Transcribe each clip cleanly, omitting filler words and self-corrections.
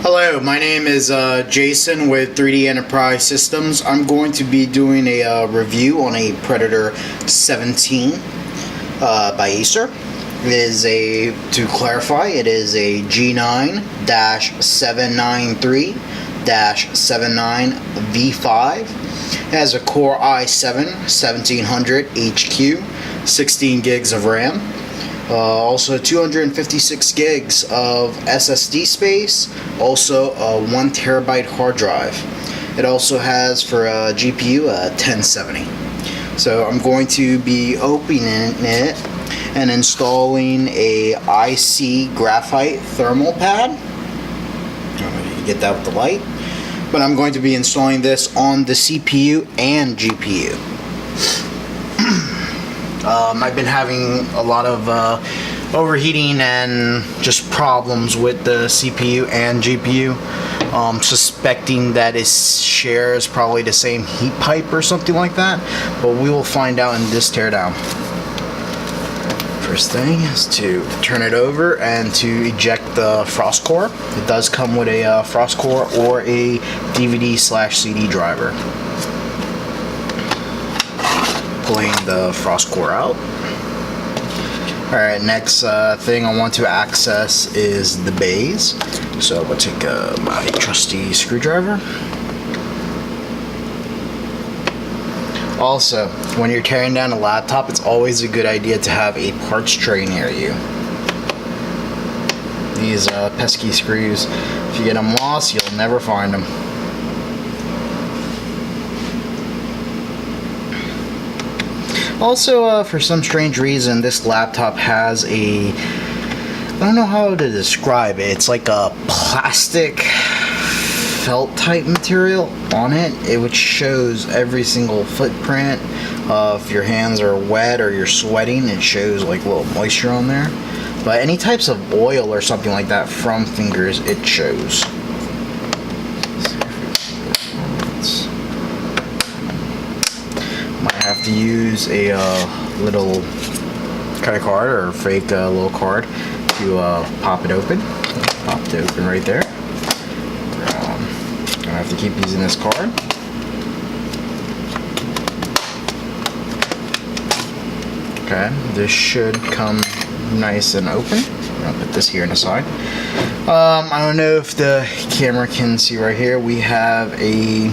Hello, my name is Jason with 3D Enterprise Systems. I'm going to be doing a review on a Predator 17 by Acer. It is to clarify, it is a G9-793-79V5. It has a Core i7 1700 HQ, 16 gigs of RAM. Also 256 gigs of SSD space, also a 1 terabyte hard drive. It also has for a GPU a 1070. So I'm going to be opening it and installing a IC Graphite thermal pad. I don't know if you can get that with the light, but I'm going to be installing this on the CPU and GPU. I've been having a lot of overheating and just problems with the CPU and GPU. Suspecting that it shares probably the same heat pipe or something like that, but we will find out in this teardown. First thing is to turn it over and to eject the frost core. It does come with a frost core or a DVD/CD driver. Pulling the frost core out. Alright, next thing I want to access is the bays. So I'll take my trusty screwdriver. Also, when you're tearing down a laptop, it's always a good idea to have a parts tray near you. These pesky screws, if you get them lost, you'll never find them. Also, for some strange reason, this laptop has I don't know how to describe it. It's like a plastic felt type material on it, which shows every single footprint. If your hands are wet or you're sweating, it shows like a little moisture on there. But any types of oil or something like that from fingers, it shows. Have to use a little credit card or fake little card to pop it open. Pop it open right there. I have to keep using this card. Okay, this should come nice and open. I'm gonna put this here on the side. I don't know if the camera can see right here. We have a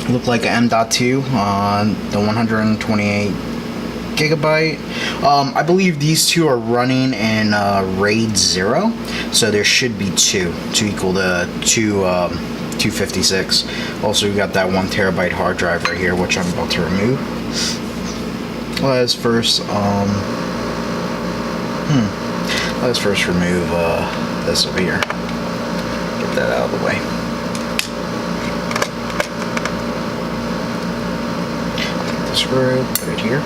look like an M.2 on the 128 gigabyte. I believe these two are running in RAID 0, so there should be two to equal to 256. Also, we got that 1 terabyte hard drive right here, which I'm about to remove. Let's first remove this over here. Get that out of the way. Screw, put it here.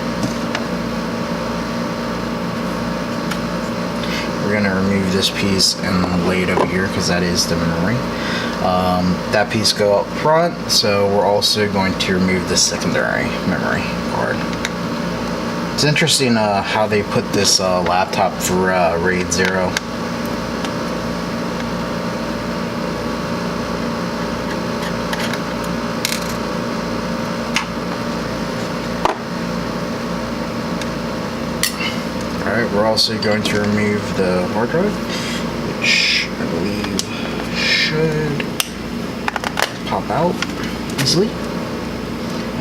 We're going to remove this piece and lay it over here because that is the memory. That piece go up front, so we're also going to remove the secondary memory card. It's interesting how they put this laptop for RAID 0. Alright, we're also going to remove the hard drive, which I believe should pop out easily.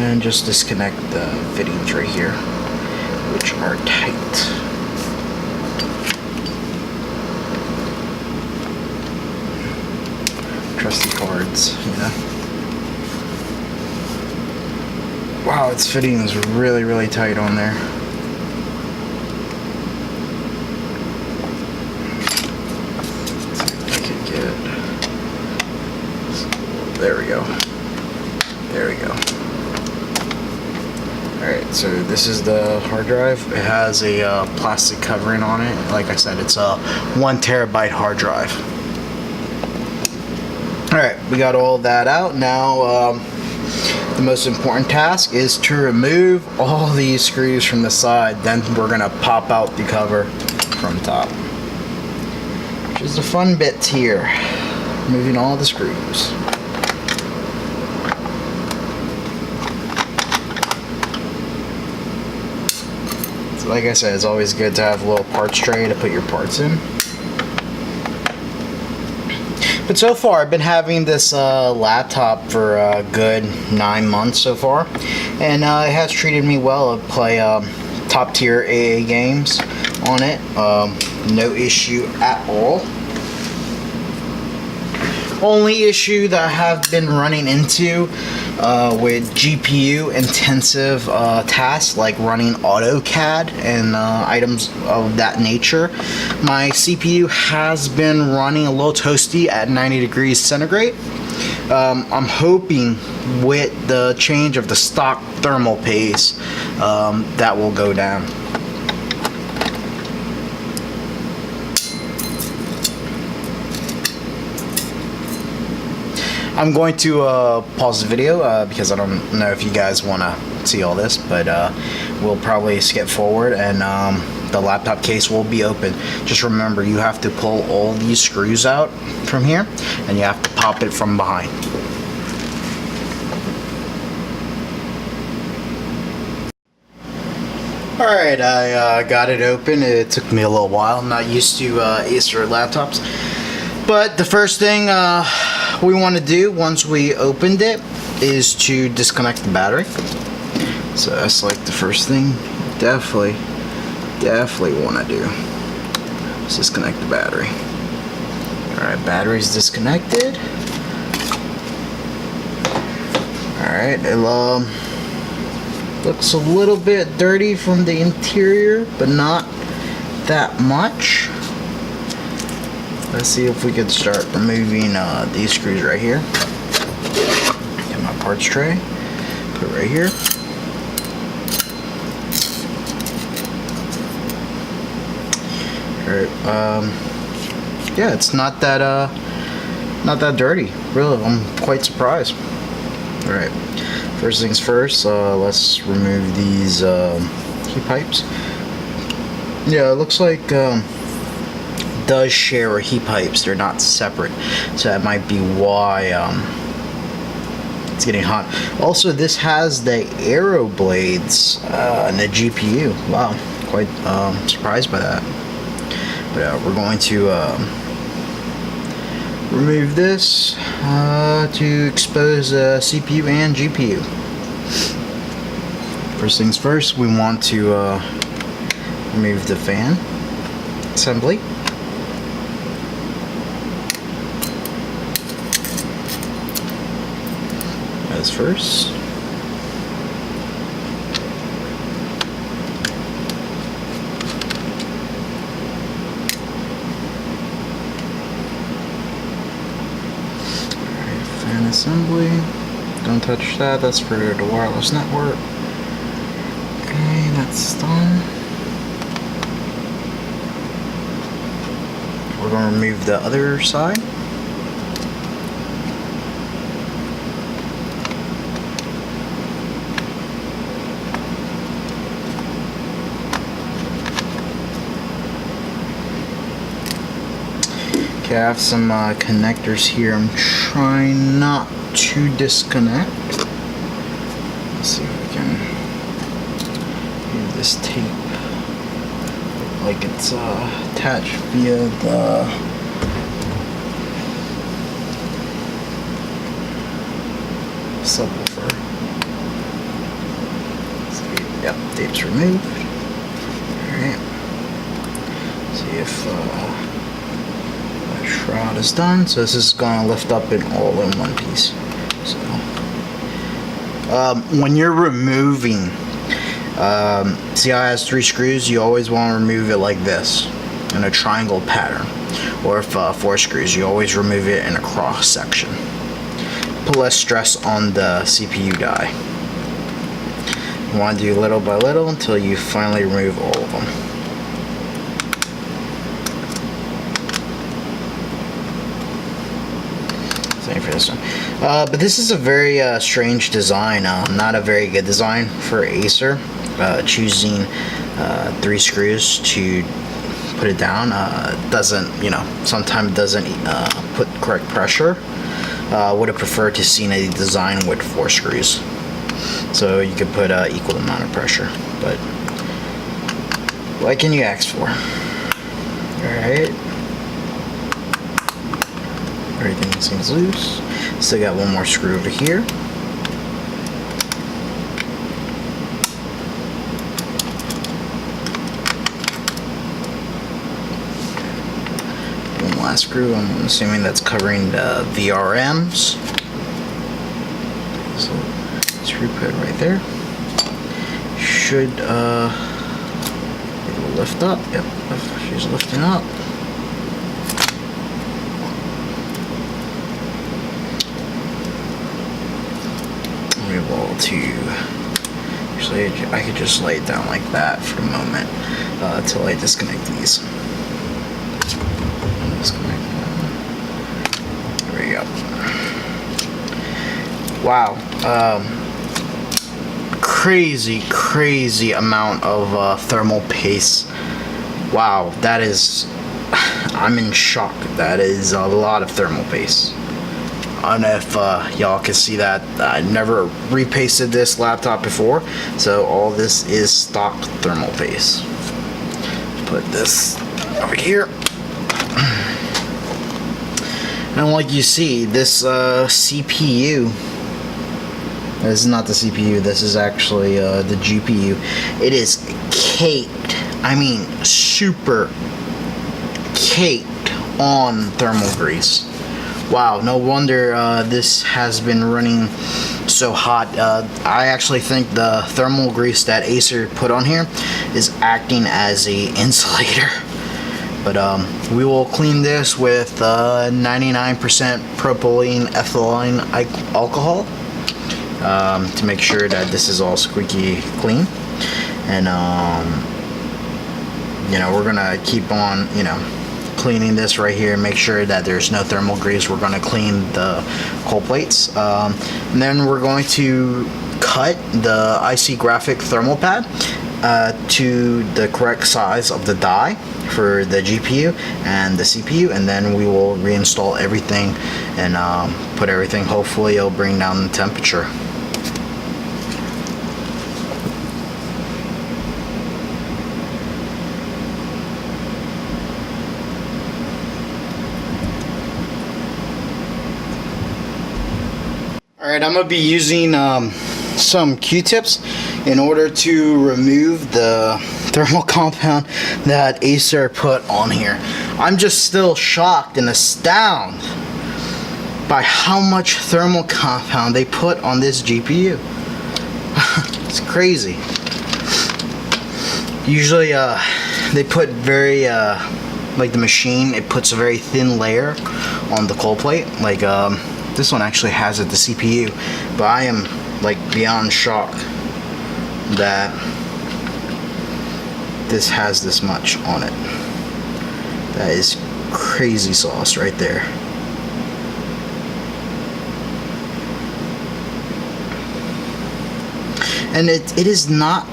And just disconnect the fittings right here, which are tight. Trusty cards, you know. Wow, its fitting is really, really tight on there. There we go. There we go. Alright, so this is the hard drive. It has a plastic covering on it. Like I said, it's a 1 terabyte hard drive. Alright, we got all that out. Now, the most important task is to remove all these screws from the side. Then we're going to pop out the cover from top. which is the fun bit here, removing all the screws. So like I said, it's always good to have a little parts tray to put your parts in. But so far, I've been having this laptop for a good 9 months so far, and it has treated me well. I play top tier AA games on it, no issue at all. Only issue that I have been running into with GPU intensive tasks like running AutoCAD and items of that nature, my CPU has been running a little toasty at 90 degrees centigrade. I'm hoping with the change of the stock thermal paste that will go down. I'm going to pause the video because I don't know if you guys want to see all this, but we'll probably skip forward and the laptop case will be open. Just remember, you have to pull all these screws out from here and you have to pop it from behind. Alright, I got it open. It took me a little while. I'm not used to Acer laptops. But the first thing we want to do once we opened it is to disconnect the battery. So that's like the first thing definitely want to do. Let's disconnect the battery. Alright, battery's disconnected. Alright, it looks a little bit dirty from the interior, but not that much. Let's see if we could start removing these screws right here. Get my parts tray, put it right here. Alright, yeah, it's not that dirty. Really, I'm quite surprised. Alright, first things first, let's remove these heat pipes. Yeah, it looks like does share heat pipes. They're not separate, so that might be why it's getting hot. Also, this has the arrow blades and the GPU. Wow, quite surprised by that. But we're going to remove this to expose CPU and GPU. First things first, we want to remove the fan assembly. As first. Alright, fan assembly. Don't touch that, that's for the wireless network. Okay, that's done. We're going to remove the other side. Okay, I have some connectors here. I'm trying not to disconnect. Let's see if we can use this tape. Like it's attached via the subwoofer. See, yep, tape's removed. Alright. See if shroud is done, so this is going to lift up in all in one piece. So when you're removing, see how it has 3 screws, you always want to remove it like this in a triangle pattern, or if 4 screws, you always remove it in a cross section. Put less stress on the CPU die. You want to do little by little until you finally remove all of them. For this one. But this is a very strange design, not a very good design for Acer, choosing 3 screws to put it down. Doesn't, sometimes doesn't put correct pressure. Would have preferred to seen a design with 4 screws, so you could put equal amount of pressure. But what can you ask for? Alright. Everything seems loose. Still got one more screw over here. One last screw. I'm assuming that's covering the VRMs. So screw put right there. Should it will lift up. Yep, she's lifting up. To actually, I could just lay it down like that for a moment until I disconnect these. Disconnect them. There we go. Wow, crazy amount of thermal paste. Wow, that is, I'm in shock. That is a lot of thermal paste. I don't know if y'all can see that. I never repasted this laptop before, so all this is stock thermal paste. Put this over here, and like you see, this CPU, this is not the CPU, this is actually the GPU. It is caked, I mean super caked on thermal grease. Wow, no wonder this has been running so hot. I actually think the thermal grease that Acer put on here is acting as a insulator. But we will clean this with 99% propylene ethylene alcohol to make sure that this is all squeaky clean. And we're gonna keep on, cleaning this right here, make sure that there's no thermal grease. We're going to clean the cold plates, and then we're going to cut the IC Graphite thermal pad to the correct size of the die for the GPU and the CPU, and then we will reinstall everything and put everything. Hopefully it'll bring down the temperature. Alright, I'm going to be using some Q-tips in order to remove the thermal compound that Acer put on here. I'm just still shocked and astounded by how much thermal compound they put on this GPU. It's crazy. Usually they put very, like the machine, it puts a very thin layer on the cold plate. Like this one actually has it, the CPU, but I am like beyond shocked that this has this much on it. That is crazy sauce right there. And it is not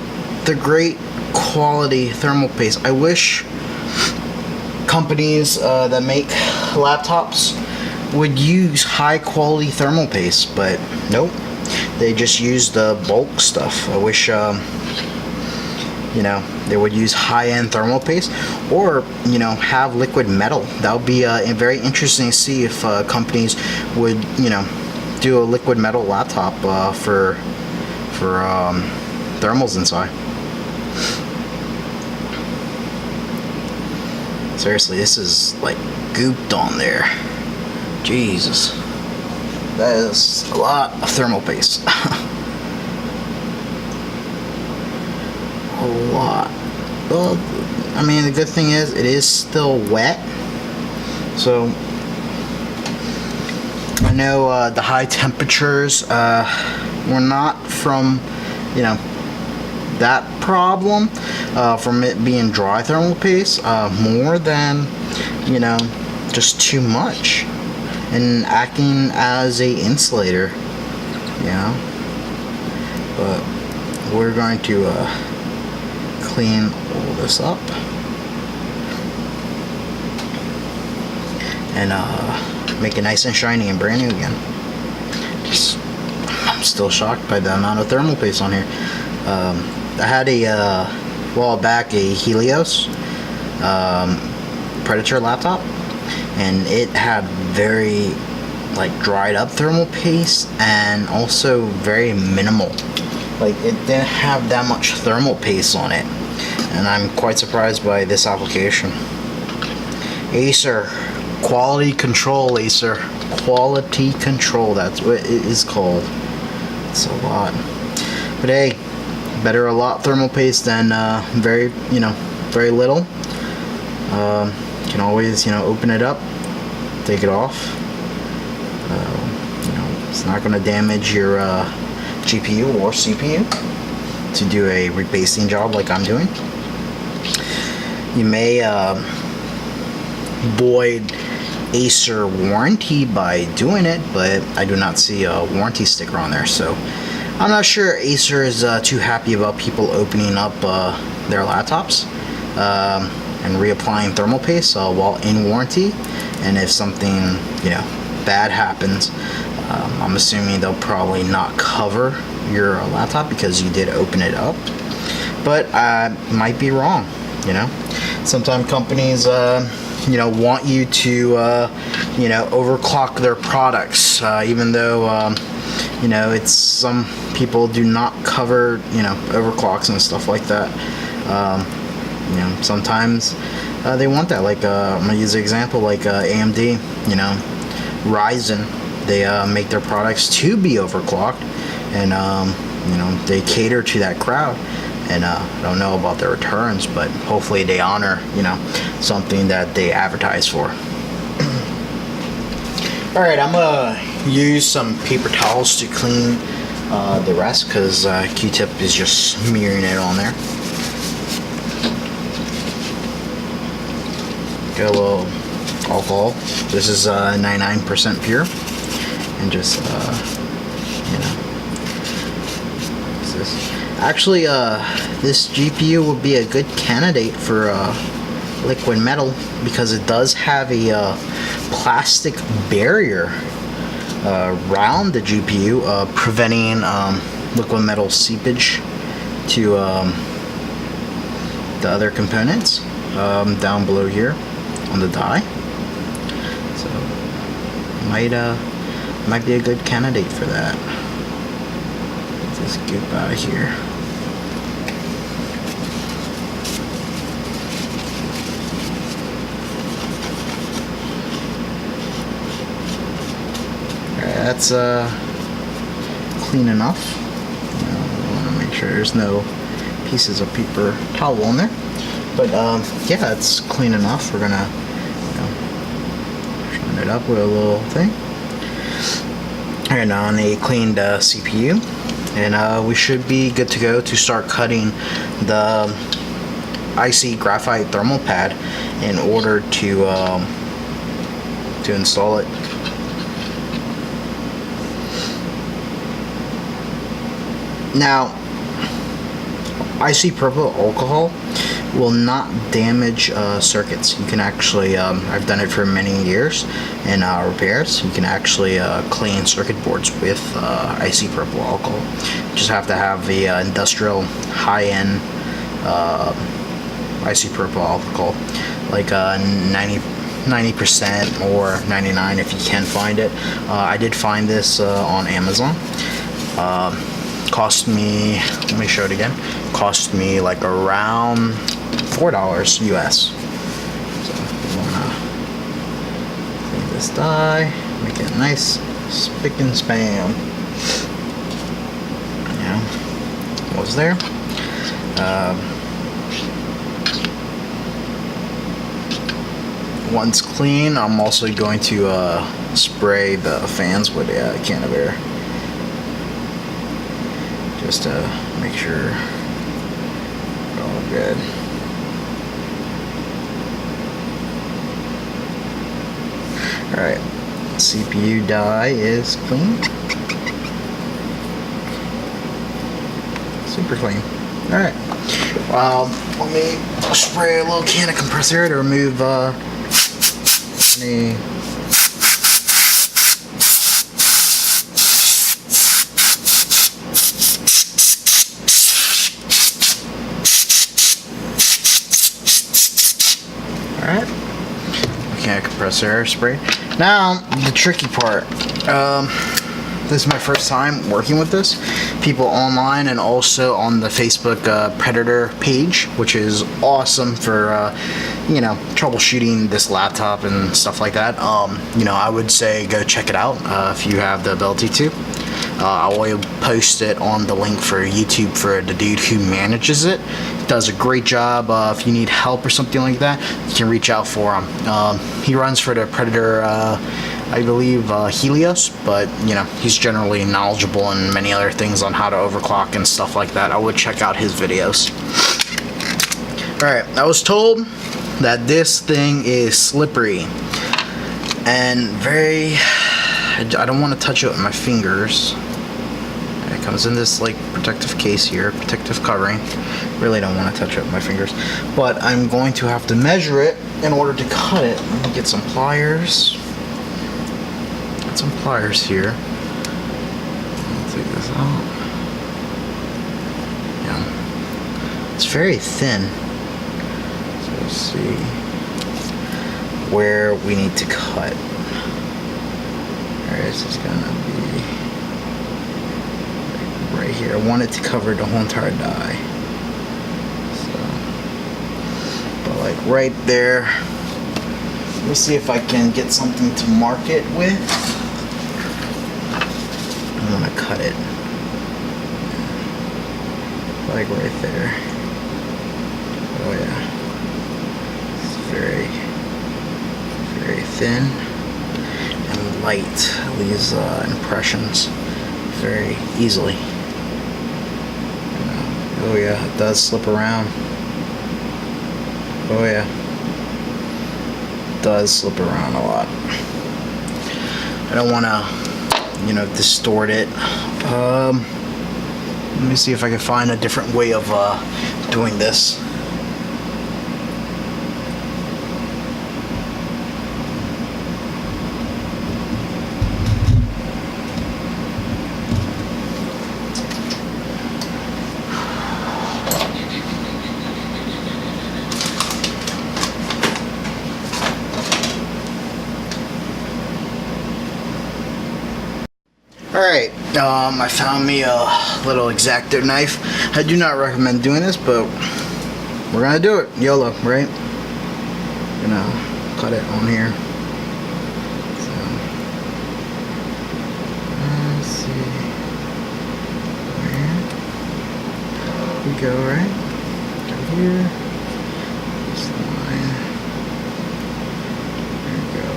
the great quality thermal paste. I wish companies that make laptops would use high quality thermal paste, but nope, they just use the bulk stuff. I wish they would use high-end thermal paste, or have liquid metal. That would be very interesting to see if companies would do a liquid metal laptop for thermals inside. Seriously, this is like gooped on there. Jesus, that is a lot of thermal paste. A lot. Well, I mean, the good thing is it is still wet, so I know the high temperatures were not from that problem, from it being dry thermal paste, more than just too much and acting as a insulator, but we're going to clean all this up. and make it nice and shiny and brand new again. I'm still shocked by the amount of thermal paste on here. I had a while back a Helios Predator laptop, and it had very like dried up thermal paste and also very minimal. Like it didn't have that much thermal paste on it, and I'm quite surprised by this application. Acer quality control. Acer quality control, that's what it is called. It's a lot, but hey, better a lot thermal paste than very little. You can always open it up, take it off. It's not going to damage your GPU or CPU to do a rebasing job like I'm doing. You may void Acer warranty by doing it, but I do not see a warranty sticker on there, so I'm not sure Acer is too happy about people opening up their laptops and reapplying thermal paste while in warranty. And if something bad happens, I'm assuming they'll probably not cover your laptop because you did open it up, but I might be wrong. Sometimes companies want you to overclock their products, even though it's some people do not cover overclocks and stuff like that. Sometimes they want that. Like I'm gonna use an example like AMD, Ryzen. They make their products to be overclocked, and they cater to that crowd. And I don't know about their returns, but hopefully they honor something that they advertise for. All right, I'm gonna use some paper towels to clean the rest, because Q-tip is just smearing it on there. Got a little alcohol. This is 99% pure, and just what's this? Actually, this GPU would be a good candidate for liquid metal, because it does have a plastic barrier around the GPU, preventing liquid metal seepage to the other components down below here on the die. So might be a good candidate for that. Get this goop out of here. That's clean enough. I want to make sure there's no pieces of paper towel on there. But yeah, it's clean enough. We're gonna shine it up with a little thing. And on a cleaned CPU, and we should be good to go to start cutting the IC Graphite thermal pad in order to install it. Now, isopropyl alcohol will not damage circuits. You can actually, I've done it for many years in repairs. You can actually clean circuit boards with isopropyl alcohol. You just have to have the industrial high-end isopropyl alcohol, like 90% or 99 if you can find it. I did find this on Amazon. Cost me, let me show it again, cost me like around $4 US. So we want to clean this die, make it nice, spick and span. What was there? Once clean, I'm also going to spray the fans with a can of air, just to make sure we're all good. Alright, CPU die is clean. Super clean. Alright, let me spray a little can of compressor air to remove Any Alright. Okay, compressor air spray. Now, the tricky part. This is my first time working with this. People online and also on the Facebook Predator page, which is awesome for, you know, troubleshooting this laptop and stuff like that. You know, I would say go check it out if you have the ability to. I will post it on the link for YouTube for the dude who manages it. Does a great job. If you need help or something like that, you can reach out for him. He runs for the Predator, I believe, Helios, but you know, he's generally knowledgeable in many other things on how to overclock and stuff like that. I would check out his videos. Alright, I was told that this thing is slippery and very, I don't want to touch it with my fingers. It comes in this like protective case here, protective covering. Really don't want to touch it with my fingers, but I'm going to have to measure it in order to cut it. Let me get some pliers. Got some pliers here. I'll take this out. Yeah, it's very thin. So let's see where we need to cut. Alright, this is gonna be like right here. I want it to cover the whole entire die. So, but like right there. Let me see if I can get something to mark it with. I'm gonna cut it. Like right there. Oh yeah. It's very, very thin and light. Leaves impressions very easily. Oh yeah, it does slip around. Oh yeah. It does slip around a lot. I don't want to, you know, distort it. Let me see if I can find a different way of doing this. Alright, I found me a little X-Acto knife. I do not recommend doing this, but we're gonna do it. YOLO, right? Gonna cut it on here. So, let's see. There we go, right? Right here. This line. There we go.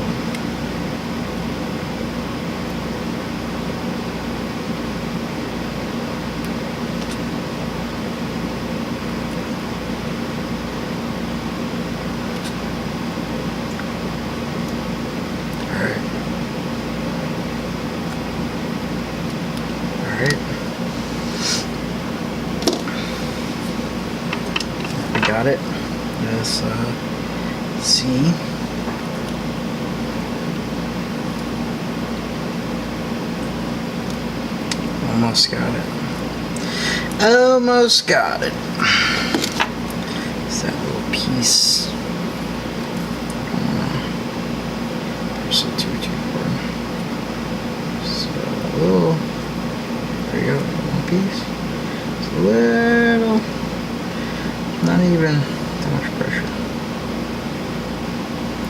Got it. Let's see. Almost got it. Almost got it. It's that little piece. There's a 2x2 cord. So, there you go. One piece. It's a little. Not even too much pressure.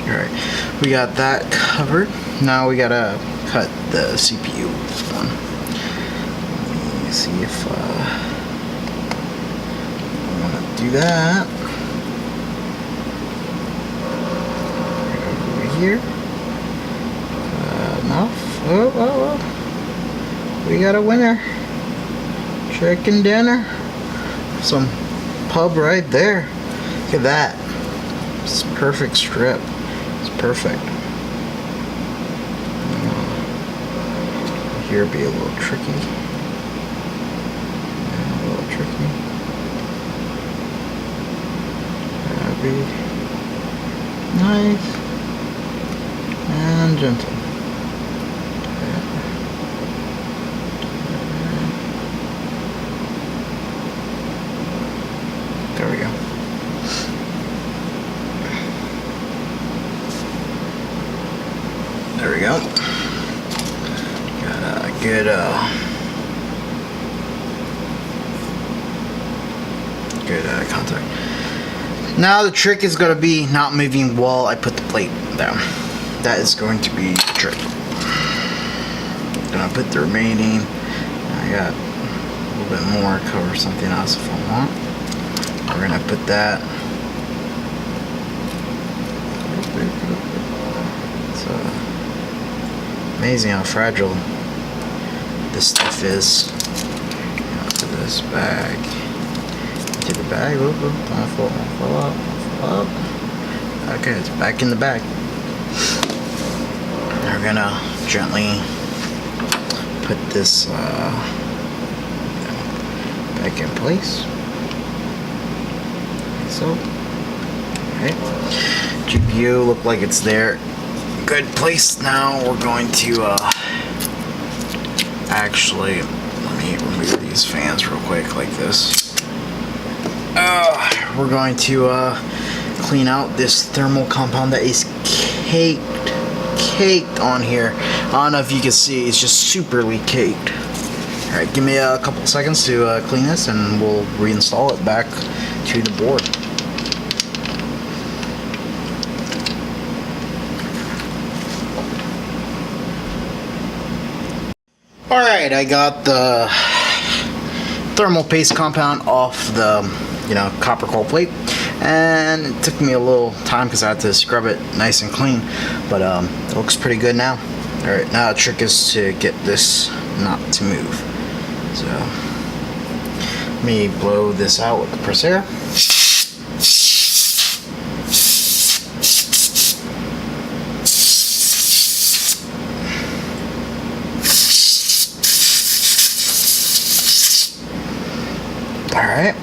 Alright, we got that covered. Now we gotta cut the CPU one. Let me see if I wanna do that. Over here. Enough. Oh. We got a winner. Chicken dinner. Some pub right there. Look at that. It's a perfect strip. It's perfect. Here be a little tricky. A little tricky. That'd be nice. and gentle. There we go. There we go. Got a good contact. Now the trick is going to be not moving while I put the plate down. That is going to be the trick. Gonna put the remaining. I got a little bit more. Cover something else if I want. We're gonna put that. It's amazing how fragile this stuff is. Put this bag into the bag. Whoop, whoop. Fall up. Okay, it's back in the bag. We're gonna gently put this back in place. So, alright. GPU look like it's there. Good place. Now we're going to actually, let me remove these fans real quick like this. We're going to clean out this thermal compound that is caked on here. I don't know if you can see, it's just superly caked. Alright, give me a couple seconds to clean this and we'll reinstall it back to the board. Alright, I got the thermal paste compound off the copper coil plate, and it took me a little time because I had to scrub it nice and clean, but it looks pretty good now. Alright, now the trick is to get this not to move. So let me blow this out with the press air. Alright,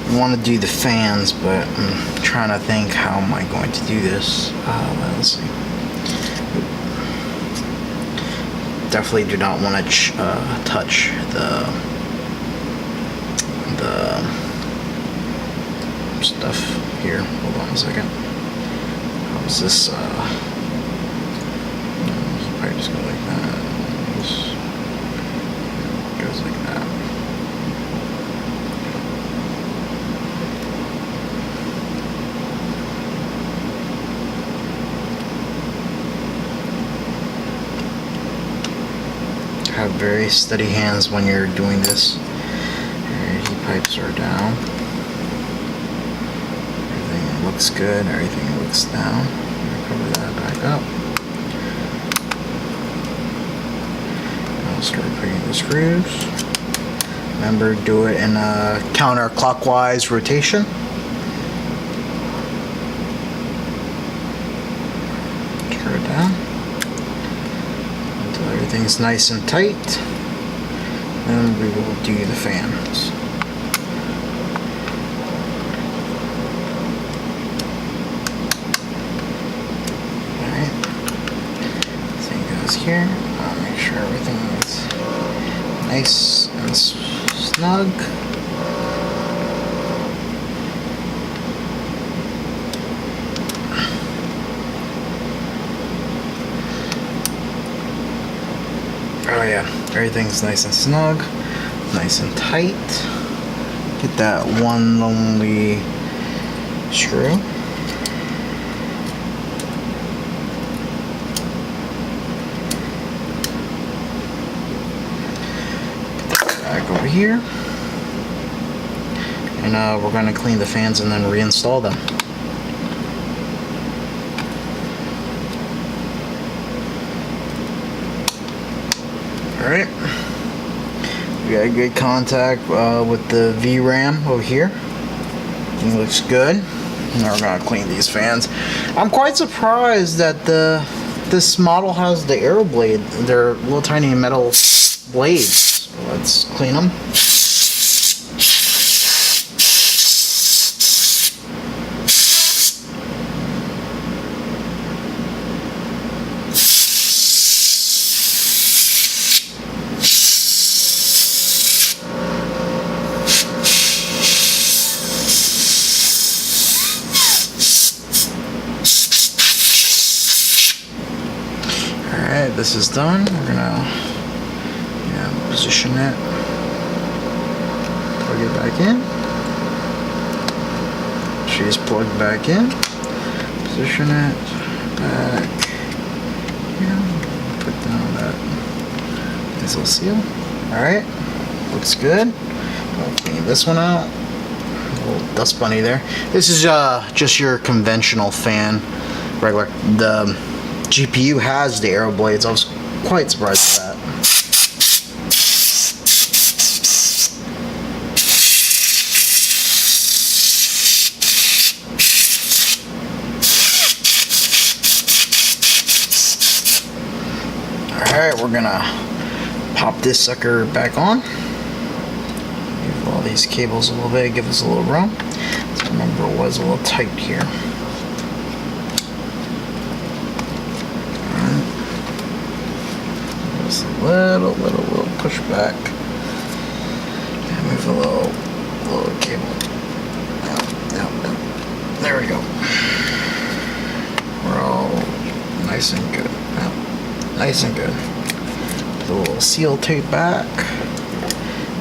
I want to do the fans, but I'm trying to think how am I going to do this. Let's see. Definitely do not want to touch the stuff here. Hold on a second. How's this? Probably just go like that. Just goes like that. Have very steady hands when you're doing this. Your heat pipes are down. Everything looks good. Everything looks down. Cover that back up. I'll start putting the screws. Remember, do it in a counterclockwise rotation. Screw it down. Everything's nice and tight, and we will do the fans. Alright, same goes here. I'll make sure everything is nice and snug. Oh yeah, everything's nice and snug, nice and tight. Get that one lonely screw. Put that back over here. And we're going to clean the fans and then reinstall them. Alright, we got a good contact with the VRAM over here. It looks good. Now we're gonna clean these fans. I'm quite surprised that this model has the aero blade. They're little tiny metal blades. So let's clean them. this is done, we're gonna position it, plug it back in. She's plugged back in. Position it back here. Put down that diesel seal. Alright, looks good. I'll clean this one out. A little dust bunny there. This is just your conventional fan, regular. The GPU has the aero blades. I was quite surprised at that. Alright, we're gonna pop this sucker back on. Move all these cables a little bit, give us a little room. So remember, it was a little tight here. Alright. Just a little push back. And move a little cable. Yep. There we go. We're all nice and good. Yep. Nice and good. Put a little seal tape back.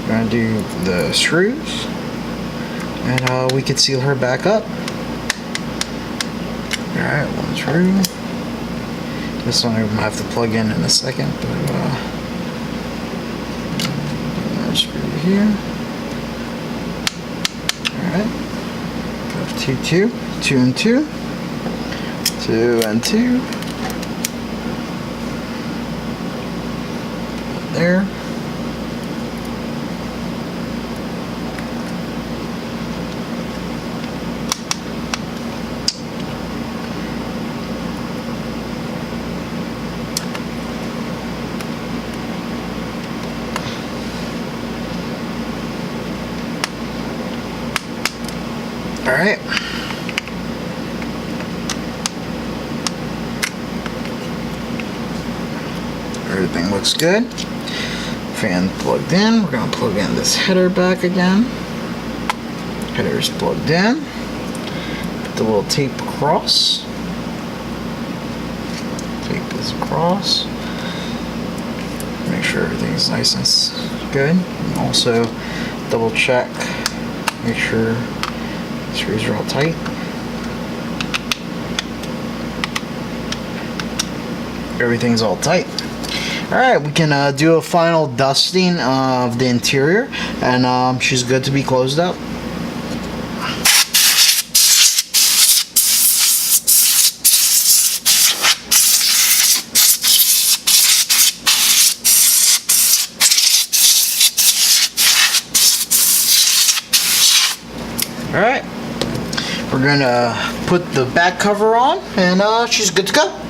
We're gonna do the screws, and we could seal her back up. All right, one screw. This one I'm gonna have to plug in a second, but another screw here. All right, got 2 and 2, 2 and 2. There. All right. Everything looks good. Fan plugged in. We're going to plug in this header back again. Header's plugged in. Put the little tape across. Tape is across. Make sure everything's nice and good. And also double check. Make sure the screws are all tight. Everything's all tight. Alright, we can do a final dusting of the interior, and she's good to be closed up. Alright, we're gonna put the back cover on, and she's good to go.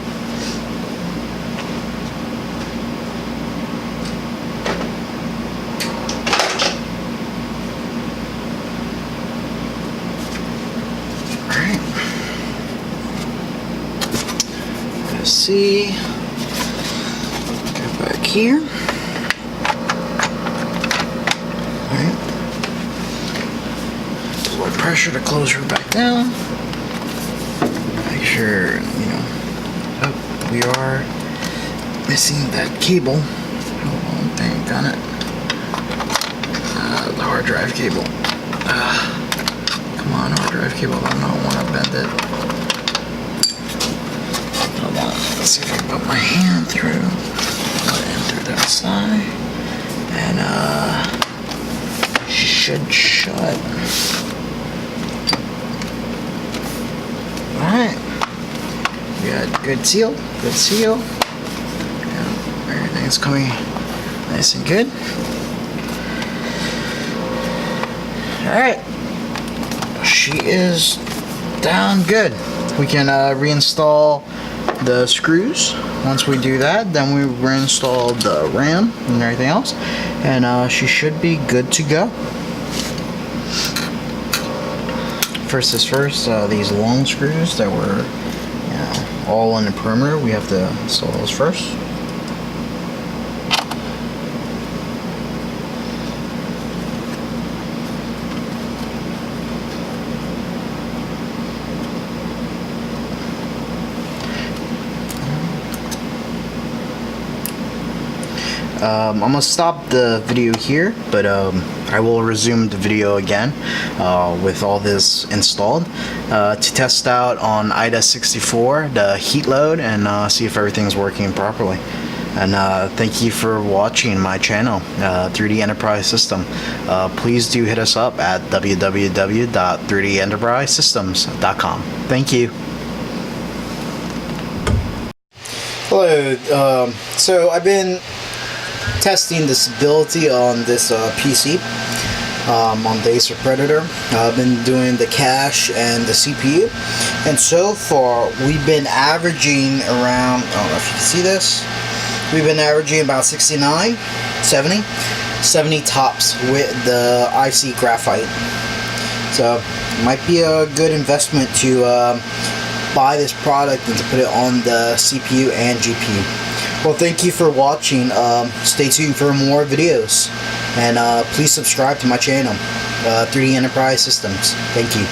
See, go back here. Alright. Apply pressure to close her back down. Make sure, oh, we are missing that cable. Hold on, dang on it. The hard drive cable. Come on, hard drive cable. I don't want to bend it. Let's see if I can put my hand through, through that side, and should shut. Alright, we got good seal, yeah, everything's coming nice and good. Alright, she is down good. We can reinstall the screws. Once we do that, then we reinstall the RAM and everything else, and she should be good to go. First is first, these long screws that were all on the perimeter, we have to install those first. I'm gonna stop the video here, but I will resume the video again with all this installed to test out on IDA64 the heat load and see if everything's working properly. And thank you for watching my channel, 3D Enterprise System. Please do hit us up at www.3denterprisesystems.com. Thank you. Hello. So I've been testing the stability on this PC on the Acer Predator. I've been doing the cache and the CPU, and so far we've been averaging around, I don't know if you can see this, we've been averaging about 69, 70 tops with the IC Graphite. So it might be a good investment to buy this product and to put it on the CPU and GPU. Well, thank you for watching. Stay tuned for more videos, and please subscribe to my channel, 3D Enterprise Systems. Thank you.